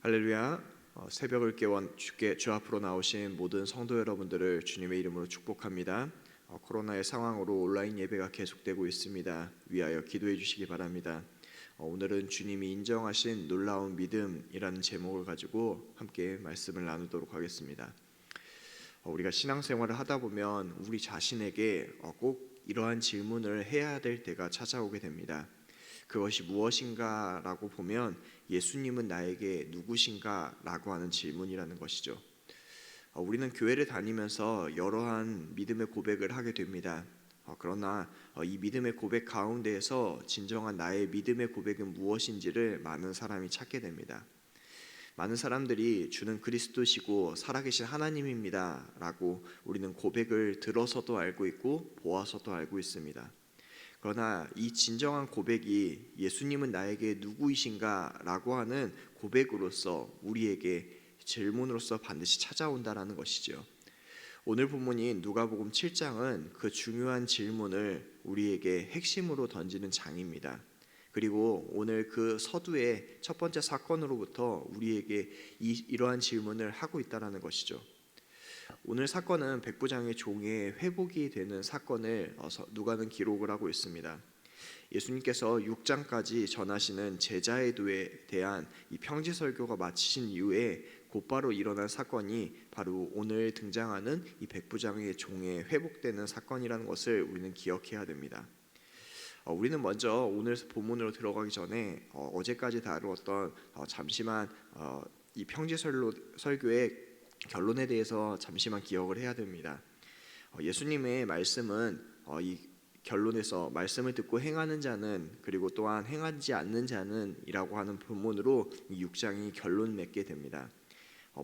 할렐루야. 새벽을 깨워 주께 주 앞으로 나오신 모든 성도 여러분들을 주님의 이름으로 축복합니다. 코로나의 상황으로 온라인 예배가 계속되고 있습니다. 위하여 기도해 주시기 바랍니다. 오늘은 주님이 인정하신 놀라운 믿음이라는 제목을 가지고 함께 말씀을 나누도록 하겠습니다. 우리가 신앙생활을 하다 보면 우리 자신에게 꼭 이러한 질문을 해야 될 때가 찾아오게 됩니다. 그것이 무엇인가 라고 보면 예수님은 나에게 누구신가 라고 하는 질문이라는 것이죠. 우리는 교회를 다니면서 여러한 믿음의 고백을 하게 됩니다. 그러나 이 믿음의 고백 가운데에서 진정한 나의 믿음의 고백은 무엇인지를 많은 사람이 찾게 됩니다. 많은 사람들이 주는 그리스도시고 살아계신 하나님입니다 라고 우리는 고백을 들어서도 알고 있고 보아서도 알고 있습니다. 그러나 이 진정한 고백이 예수님은 나에게 누구이신가 라고 하는 고백으로서 우리에게 질문으로서 반드시 찾아온다는 것이죠. 오늘 본문인 누가복음 7장은 그 중요한 질문을 우리에게 핵심으로 던지는 장입니다. 그리고 오늘 그 서두의 첫 번째 사건으로부터 우리에게 이러한 질문을 하고 있다는 것이죠. 오늘 사건은 백부장의 종의 회복이 되는 사건을 누가는 기록을 하고 있습니다. 예수님께서 6장까지 전하시는 제자애도에 대한 이 평지설교가 마치신 이후에 곧바로 일어난 사건이 바로 오늘 등장하는 이 백부장의 종의 회복되는 사건이라는 것을 우리는 기억해야 됩니다. 우리는 먼저 오늘 본문으로 들어가기 전에 어제까지 다루었던 잠시만 이 평지설교의 결론에 대해서 잠시만 기억을 해야 됩니다. 예수님의 말씀은 이 결론에서 말씀을 듣고 행하는 자는 그리고 또한 행하지 않는 자는 이라고 하는 본문으로 이 6장이 결론 맺게 됩니다.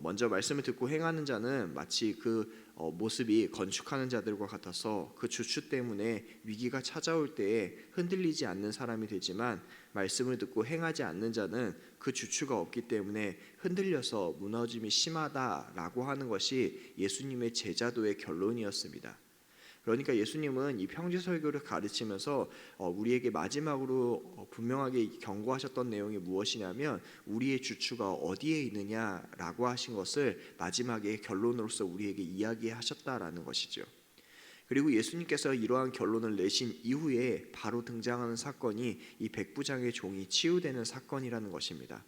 먼저 말씀을 듣고 행하는 자는 마치 그 모습이 건축하는 자들과 같아서 그 주추 때문에 위기가 찾아올 때에 흔들리지 않는 사람이 되지만 말씀을 듣고 행하지 않는 자는 그 주추가 없기 때문에 흔들려서 무너짐이 심하다라고 하는 것이 예수님의 제자도의 결론이었습니다. 그러니까 예수님은 이 평지설교를 가르치면서 우리에게 마지막으로 분명하게 경고하셨던 내용이 무엇이냐면 우리의 주추가 어디에 있느냐라고 하신 것을 마지막에 결론으로서 우리에게 이야기하셨다라는 것이죠. 그리고 예수님께서 이러한 결론을 내신 이후에 바로 등장하는 사건이 이 백부장의 종이 치유되는 사건이라는 것입니다.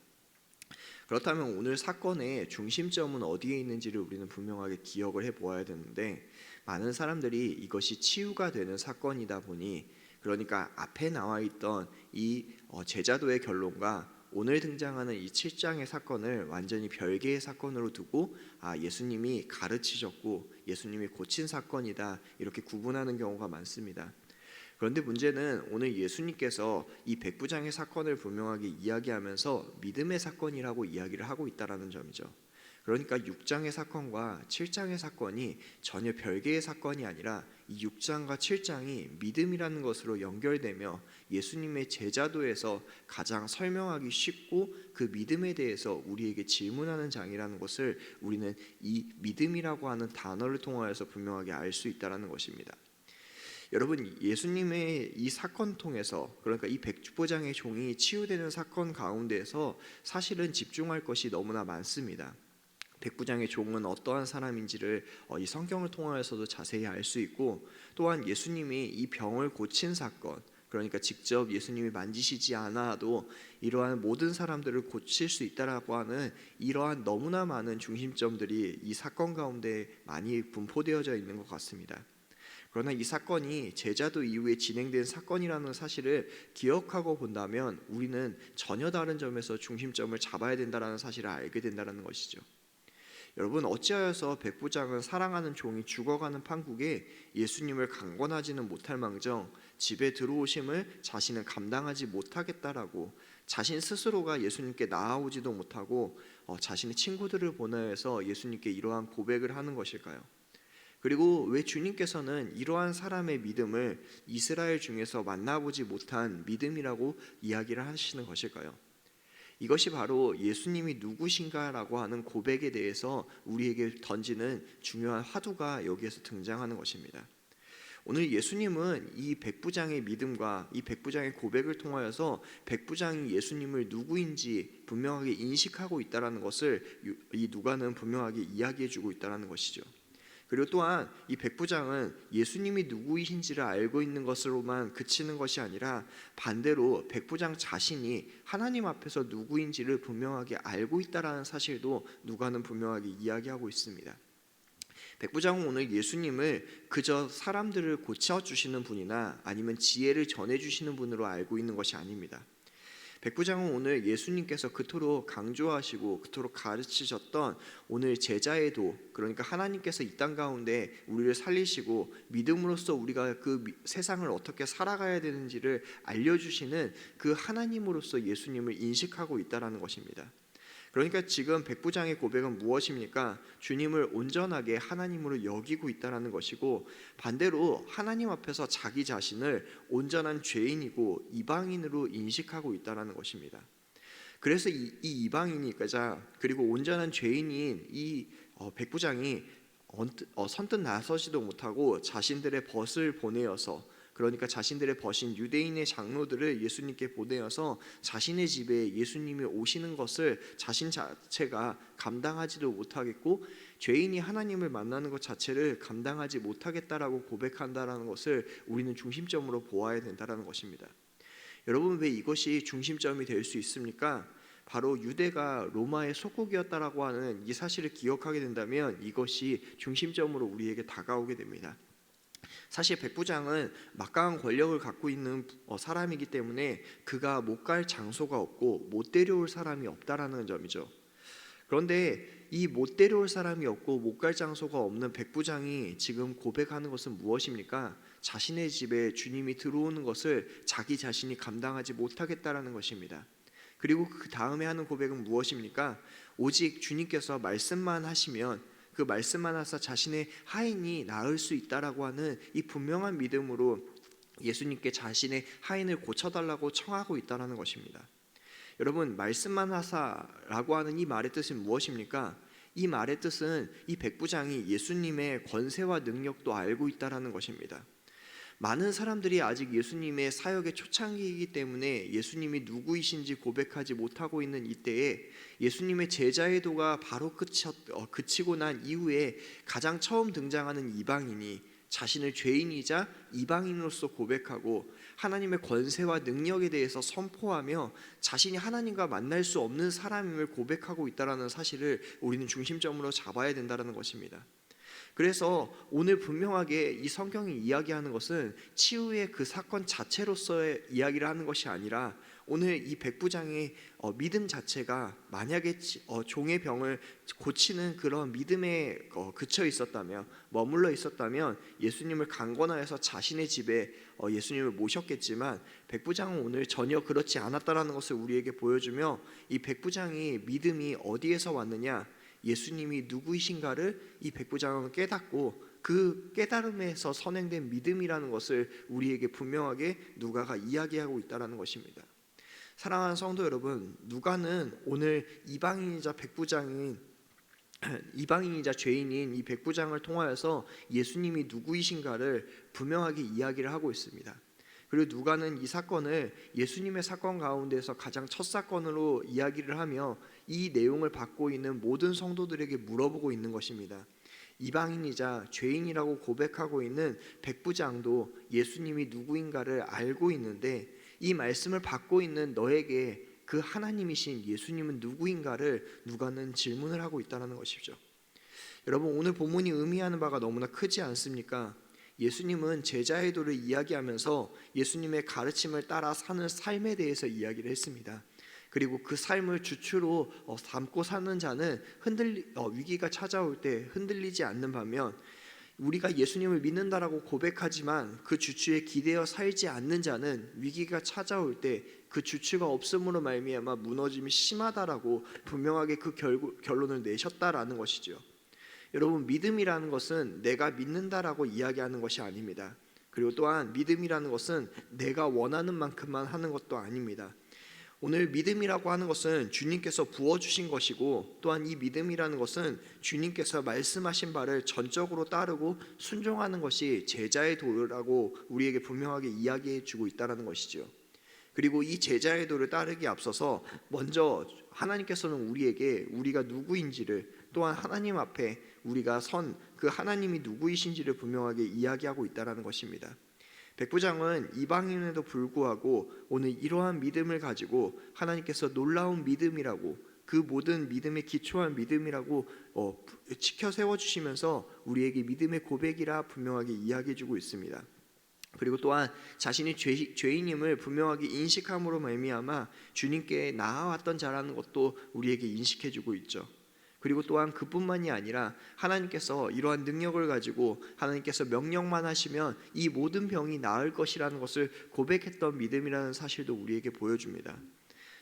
그렇다면 오늘 사건의 중심점은 어디에 있는지를 우리는 분명하게 기억을 해보아야 되는데 많은 사람들이 이것이 치유가 되는 사건이다 보니 그러니까 앞에 나와 있던 이 제자도의 결론과 오늘 등장하는 이 7장의 사건을 완전히 별개의 사건으로 두고 예수님이 가르치셨고 예수님이 고친 사건이다 이렇게 구분하는 경우가 많습니다. 그런데 문제는 오늘 예수님께서 이 백부장의 사건을 분명하게 이야기하면서 믿음의 사건이라고 이야기를 하고 있다는 점이죠. 그러니까 6장의 사건과 7장의 사건이 전혀 별개의 사건이 아니라 이 6장과 7장이 믿음이라는 것으로 연결되며 예수님의 제자도에서 가장 설명하기 쉽고 그 믿음에 대해서 우리에게 질문하는 장이라는 것을 우리는 이 믿음이라고 하는 단어를 통하여서 분명하게 알 수 있다는 것입니다. 여러분, 예수님의 이 사건 통해서 그러니까 이 백부장의 종이 치유되는 사건 가운데에서 사실은 집중할 것이 너무나 많습니다. 백부장의 종은 어떠한 사람인지를 이 성경을 통하여서도 자세히 알 수 있고 또한 예수님이 이 병을 고친 사건 그러니까 직접 예수님이 만지시지 않아도 이러한 모든 사람들을 고칠 수 있다라고 하는 이러한 너무나 많은 중심점들이 이 사건 가운데 많이 분포되어져 있는 것 같습니다. 그러나 이 사건이 제자도 이후에 진행된 사건이라는 사실을 기억하고 본다면 우리는 전혀 다른 점에서 중심점을 잡아야 된다는 사실을 알게 된다는 것이죠. 여러분, 어찌하여서 백부장은 사랑하는 종이 죽어가는 판국에 예수님을 강권하지는 못할 망정 집에 들어오심을 자신은 감당하지 못하겠다라고 자신 스스로가 예수님께 나아오지도 못하고 자신의 친구들을 보내서 예수님께 이러한 고백을 하는 것일까요? 그리고 왜 주님께서는 이러한 사람의 믿음을 이스라엘 중에서 만나보지 못한 믿음이라고 이야기를 하시는 것일까요? 이것이 바로 예수님이 누구신가라고 하는 고백에 대해서 우리에게 던지는 중요한 화두가 여기에서 등장하는 것입니다. 오늘 예수님은 이 백부장의 믿음과 이 백부장의 고백을 통하여서 백부장이 예수님을 누구인지 분명하게 인식하고 있다는 것을 이 누가는 분명하게 이야기해주고 있다는 것이죠. 그리고 또한 이 백부장은 예수님이 누구이신지를 알고 있는 것으로만 그치는 것이 아니라 반대로 백부장 자신이 하나님 앞에서 누구인지를 분명하게 알고 있다는 사실도 누가는 분명하게 이야기하고 있습니다. 백부장은 오늘 예수님을 그저 사람들을 고쳐주시는 분이나 아니면 지혜를 전해주시는 분으로 알고 있는 것이 아닙니다. 백부장은 오늘 예수님께서 그토록 강조하시고 그토록 가르치셨던 오늘 제자의 도, 그러니까 하나님께서 이 땅 가운데 우리를 살리시고 믿음으로써 우리가 그 세상을 어떻게 살아가야 되는지를 알려주시는 그 하나님으로서 예수님을 인식하고 있다는 것입니다. 그러니까 지금 백부장의 고백은 무엇입니까? 주님을 온전하게 하나님으로 여기고 있다는 것이고, 반대로 하나님 앞에서 자기 자신을 온전한 죄인이고 이방인으로 인식하고 있다는 것입니다. 그래서 이 이방인이자 그리고 온전한 죄인인 이 백부장이 선뜻 나서지도 못하고 자신들의 벗을 보내어서, 그러니까 자신들의 벗인 유대인의 장로들을 예수님께 보내어서 자신의 집에 예수님이 오시는 것을 자신 자체가 감당하지도 못하겠고 죄인이 하나님을 만나는 것 자체를 감당하지 못하겠다라고 고백한다라는 것을 우리는 중심점으로 보아야 된다는 것입니다. 여러분, 왜 이것이 중심점이 될 수 있습니까? 바로 유대가 로마의 속국이었다라고 하는 이 사실을 기억하게 된다면 이것이 중심점으로 우리에게 다가오게 됩니다. 사실 백부장은 막강한 권력을 갖고 있는 사람이기 때문에 그가 못 갈 장소가 없고 못 데려올 사람이 없다라는 점이죠. 그런데 이 못 데려올 사람이 없고 못 갈 장소가 없는 백부장이 지금 고백하는 것은 무엇입니까? 자신의 집에 주님이 들어오는 것을 자기 자신이 감당하지 못하겠다라는 것입니다. 그리고 그 다음에 하는 고백은 무엇입니까? 오직 주님께서 말씀만 하시면, 그 말씀만 하사 자신의 하인이 나을 수 있다라고 하는 이 분명한 믿음으로 예수님께 자신의 하인을 고쳐달라고 청하고 있다는 것입니다. 여러분, 말씀만 하사라고 하는 이 말의 뜻은 무엇입니까? 이 말의 뜻은 이 백부장이 예수님의 권세와 능력도 알고 있다는 것입니다. 많은 사람들이 아직 예수님의 사역의 초창기이기 때문에 예수님이 누구이신지 고백하지 못하고 있는 이때에 예수님의 제자의 도가 바로 그치고 난 이후에 가장 처음 등장하는 이방인이 자신을 죄인이자 이방인으로서 고백하고 하나님의 권세와 능력에 대해서 선포하며 자신이 하나님과 만날 수 없는 사람임을 고백하고 있다는 사실을 우리는 중심점으로 잡아야 된다는 것입니다. 그래서 오늘 분명하게 이 성경이 이야기하는 것은 치유의 그 사건 자체로서의 이야기를 하는 것이 아니라 오늘 이 백부장의 믿음 자체가 만약에 종의 병을 고치는 그런 믿음에 그쳐 있었다면, 머물러 있었다면 예수님을 강권하여서 자신의 집에 예수님을 모셨겠지만 백부장은 오늘 전혀 그렇지 않았다는 것을 우리에게 보여주며, 이 백부장의 믿음이 어디에서 왔느냐, 예수님이 누구이신가를 이 백부장은 깨닫고 그 깨달음에서 선행된 믿음이라는 것을 우리에게 분명하게 누가가 이야기하고 있다는 것입니다. 사랑하는 성도 여러분, 누가는 오늘 이방인이자 죄인인 이 백부장을 통하여서 예수님이 누구이신가를 분명하게 이야기를 하고 있습니다. 그리고 누가는 이 사건을 예수님의 사건 가운데서 가장 첫 사건으로 이야기를 하며 이 내용을 받고 있는 모든 성도들에게 물어보고 있는 것입니다. 이방인이자 죄인이라고 고백하고 있는 백부장도 예수님이 누구인가를 알고 있는데 이 말씀을 받고 있는 너에게 그 하나님이신 예수님은 누구인가를 누가는 질문을 하고 있다는 것이죠. 여러분, 오늘 본문이 의미하는 바가 너무나 크지 않습니까? 예수님은 제자의 도를 이야기하면서 예수님의 가르침을 따라 사는 삶에 대해서 이야기를 했습니다. 그리고 그 삶을 주추로 담고 사는 자는 위기가 찾아올 때 흔들리지 않는 반면, 우리가 예수님을 믿는다라고 고백하지만 그 주추에 기대어 살지 않는 자는 위기가 찾아올 때 그 주추가 없음으로 말미암아 무너짐이 심하다라고 분명하게 그 결론을 내셨다라는 것이죠. 여러분, 믿음이라는 것은 내가 믿는다라고 이야기하는 것이 아닙니다. 그리고 또한 믿음이라는 것은 내가 원하는 만큼만 하는 것도 아닙니다. 오늘 믿음이라고 하는 것은 주님께서 부어주신 것이고, 또한 이 믿음이라는 것은 주님께서 말씀하신 바를 전적으로 따르고 순종하는 것이 제자의 도라고 우리에게 분명하게 이야기해 주고 있다는 것이죠. 그리고 이 제자의 도를 따르기에 앞서서 먼저 하나님께서는 우리에게 우리가 누구인지를, 또한 하나님 앞에 우리가 선 그 하나님이 누구이신지를 분명하게 이야기하고 있다는 것입니다. 백부장은 이방인에도 불구하고 오늘 이러한 믿음을 가지고 하나님께서 놀라운 믿음이라고, 그 모든 믿음에 기초한 믿음이라고 지켜 세워주시면서 우리에게 믿음의 고백이라 분명하게 이야기해주고 있습니다. 그리고 또한 자신이 죄인임을 분명하게 인식함으로 말미암아 주님께 나아왔던 자라는 것도 우리에게 인식해주고 있죠. 그리고 또한 그뿐만이 아니라 하나님께서 이러한 능력을 가지고 하나님께서 명령만 하시면 이 모든 병이 나을 것이라는 것을 고백했던 믿음이라는 사실도 우리에게 보여줍니다.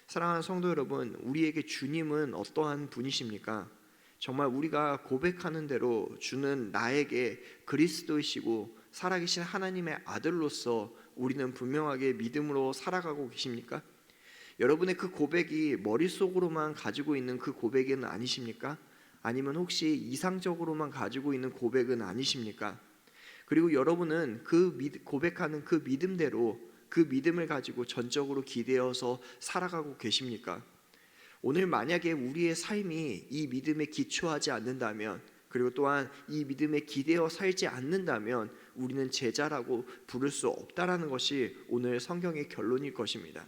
사랑하는 성도 여러분, 우리에게 주님은 어떠한 분이십니까? 정말 우리가 고백하는 대로 주는 나에게 그리스도이시고 살아계신 하나님의 아들로서 우리는 분명하게 믿음으로 살아가고 계십니까? 여러분의 그 고백이 머릿속으로만 가지고 있는 그 고백은 아니십니까? 아니면 혹시 이상적으로만 가지고 있는 고백은 아니십니까? 그리고 여러분은 고백하는 그 믿음대로 그 믿음을 가지고 전적으로 기대어서 살아가고 계십니까? 오늘 만약에 우리의 삶이 이 믿음에 기초하지 않는다면, 그리고 또한 이 믿음에 기대어 살지 않는다면 우리는 제자라고 부를 수 없다라는 것이 오늘 성경의 결론일 것입니다.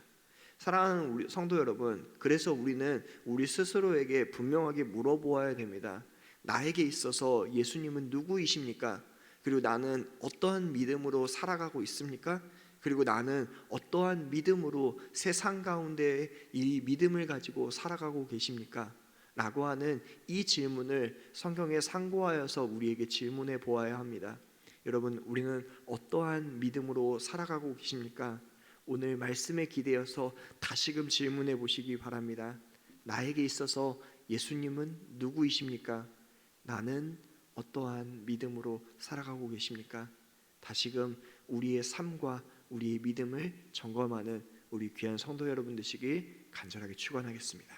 사랑하는 우리 성도 여러분, 그래서 우리는 우리 스스로에게 분명하게 물어보아야 됩니다. 나에게 있어서 예수님은 누구이십니까? 그리고 나는 어떠한 믿음으로 살아가고 있습니까? 그리고 나는 어떠한 믿음으로 세상 가운데 이 믿음을 가지고 살아가고 계십니까? 라고 하는 이 질문을 성경에 상고하여서 우리에게 질문해 보아야 합니다. 여러분, 우리는 어떠한 믿음으로 살아가고 계십니까? 오늘 말씀에 기대어서 다시금 질문해 보시기 바랍니다. 나에게 있어서 예수님은 누구이십니까? 나는 어떠한 믿음으로 살아가고 계십니까? 다시금 우리의 삶과 우리의 믿음을 점검하는 우리 귀한 성도 여러분 되시길 간절하게 축원하겠습니다.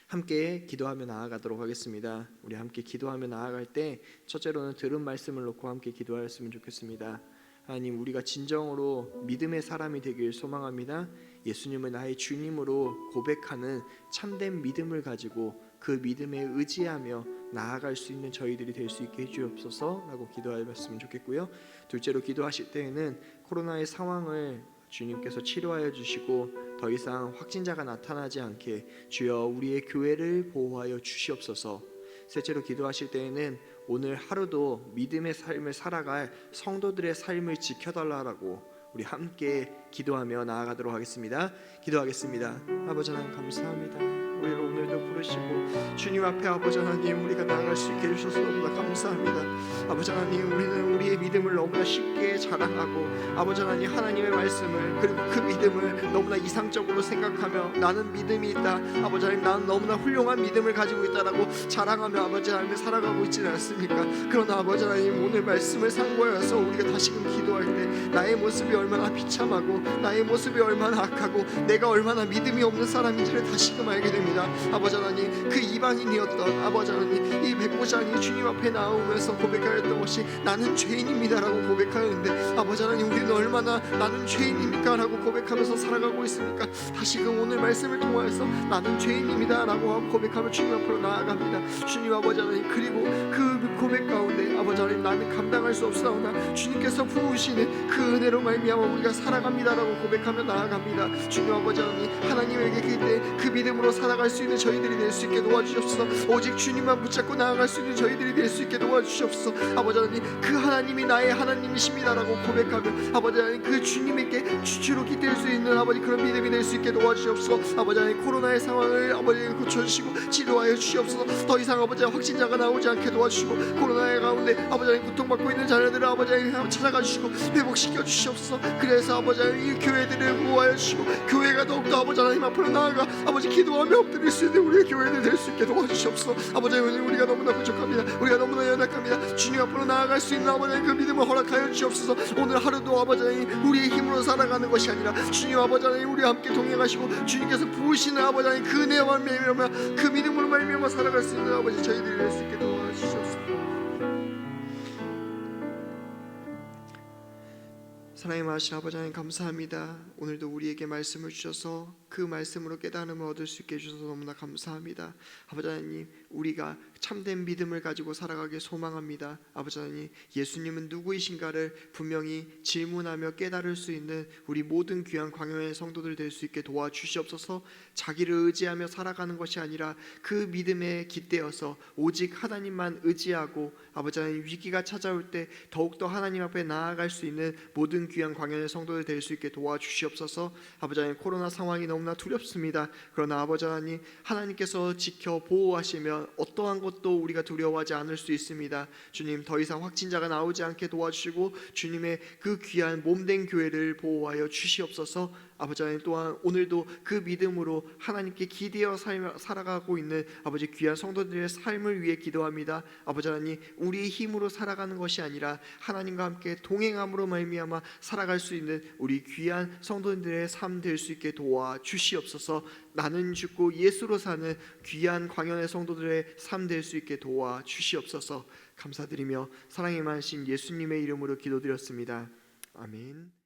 함께 기도하며 나아가도록 하겠습니다. 우리 함께 기도하며 나아갈 때 첫째로는 들은 말씀을 놓고 함께 기도하였으면 좋겠습니다. 하나님, 우리가 진정으로 믿음의 사람이 되길 소망합니다. 예수님을 나의 주님으로 고백하는 참된 믿음을 가지고 그 믿음에 의지하며 나아갈 수 있는 저희들이 될 수 있게 해주옵소서 라고 기도하였으면 좋겠고요. 둘째로 기도하실 때에는 코로나의 상황을 주님께서 치료하여 주시고 더 이상 확진자가 나타나지 않게 주여 우리의 교회를 보호하여 주시옵소서. 셋째로 기도하실 때에는 오늘 하루도 믿음의 삶을 살아갈 성도들의 삶을 지켜달라고 우리 함께 기도하며 나아가도록 하겠습니다. 기도하겠습니다. 아버지 하나님 감사합니다. 우리를 오늘도 부르시고 주님 앞에 아버지 하나님 우리가 나아갈 수 있게 해주셔서 너무나 감사합니다. 아버지 하나님, 우리는 우리의 믿음을 너무나 쉽게 자랑하고 아버지 하나님 하나님의 말씀을, 그리고 그 믿음을 너무나 이상적으로 생각하며 나는 믿음이 있다, 아버지 하나님 나는 너무나 훌륭한 믿음을 가지고 있다라고 자랑하며 아버지 하나님 살아가고 있지는 않습니까? 그러나 아버지 하나님 오늘 말씀을 상고하여서 우리가 다시금 기도할 때 나의 모습이 얼마나 비참하고 나의 모습이 얼마나 악하고 내가 얼마나 믿음이 없는 사람인지를 다시금 알게 됩니다. 아버지 하나님, 그 이방인이었던 아버지 하나님 이 백부장이 주님 앞에 나오면서 고백하였던 것이 나는 죄인입니다라고 고백하였는데, 아버지 하나님 우리는 얼마나 나는 죄인입니까? 라고 고백하면서 살아가고 있습니까? 다시금 오늘 말씀을 통하여서 나는 죄인입니다라고 고백하며 주님 앞으로 나아갑니다. 주님 아버지 하나님, 그리고 그 고백 가운데 아버지 하나님 나는 감당할 수 없사오나 주님께서 부으시는 그 은혜로 말미암아 우리가 살아갑니다라고 고백하며 나아갑니다. 주님 아버지 하나님, 하나님에게 그때 그 믿음으로 살아갈 수 있는 저희들이 될 수 있게 도와주시옵소서. 오직 주님만 붙잡고 나아갈 수 있는 저희들이 될 수 있게 도와주시옵소서. 아버지 하나님, 그 하나님이 나의 하나님이십니다라고 고백하며 아버지 하나님 그 주님에게 주추로 기댈 수 있는 아버지 그런 믿음이 될 수 있게 도와주시옵소서. 아버지 하나님, 코로나의 상황을 아버지 고쳐주시고 치료하여 주시옵소서. 더 이상 아버지 확진자가 나오지 않게 도와주시고 코로나의 가운데 아버지 하나님 고통받고 있는 자녀들을 아버지 하나님 찾아가 주시고 회복시켜 주시옵소서. 그래서 아버지 하나님 이 교회들을 보호하여 주시고 교회가 더욱더 아버지 하나님 앞으로 나아가 아버지 기도하며 무너뜨릴 수 있는 우리의 교회들 될 수 있게 도와주시옵소서. 아버지 하나님, 우리가 너무나 부족합니다. 우리가 너무나 연약합니다. 주님 앞으로 나아갈 수 있는 아버지 하나님, 그 믿음을 허락하여 주옵소서. 오늘 하루도 아버지 하나님, 우리의 힘으로 살아가는 것이 아니라 주님 아버지 하나님, 우리와 함께 동행하시고 주님께서 부으시는 아버지 하나님, 그 은혜와 말미암아 그 믿음으로 말미암아 살아갈 수 있는 아버지 저희들이 될 수 있게 도와주시옵소서. 사랑의 마하신 아버지 하나님, 감사합니다. 오늘도 우리에게 말씀을 주셔서 그 말씀으로 깨달음을 얻을 수 있게 해주셔서 너무나 감사합니다. 아버지 하나님, 우리가 참된 믿음을 가지고 살아가길 소망합니다. 아버지 하나님, 예수님은 누구이신가를 분명히 질문하며 깨달을 수 있는 우리 모든 귀한 광야의 성도들 될 수 있게 도와주시옵소서. 자기를 의지하며 살아가는 것이 아니라 그 믿음에 깃대어서 오직 하나님만 의지하고 아버지 하나님, 위기가 찾아올 때 더욱더 하나님 앞에 나아갈 수 있는 모든 귀한 광야의 성도들 될 수 있게 도와주시옵소서. 아버지 하나님, 코로나 상황이 너무나 두렵습니다. 그러나 아버지 하나님, 하나님께서 지켜 보호하시면 어떠한 것도 우리가 두려워하지 않을 수 있습니다. 주님, 더 이상 확진자가 나오지 않게 도와주시고 주님의 그 귀한 몸된 교회를 보호하여 주시옵소서. 아버지 하나님, 또한 오늘도 그 믿음으로 하나님께 기대어 살아가고 있는 아버지 귀한 성도들의 삶을 위해 기도합니다. 아버지 하나님, 우리의 힘으로 살아가는 것이 아니라 하나님과 함께 동행함으로 말미암아 살아갈 수 있는 우리 귀한 성도들의 삶 될 수 있게 도와주시옵소서. 나는 죽고 예수로 사는 귀한 광야의 성도들의 삶 될 수 있게 도와주시옵소서. 감사드리며 사랑이 많으신 예수님의 이름으로 기도드렸습니다. 아멘.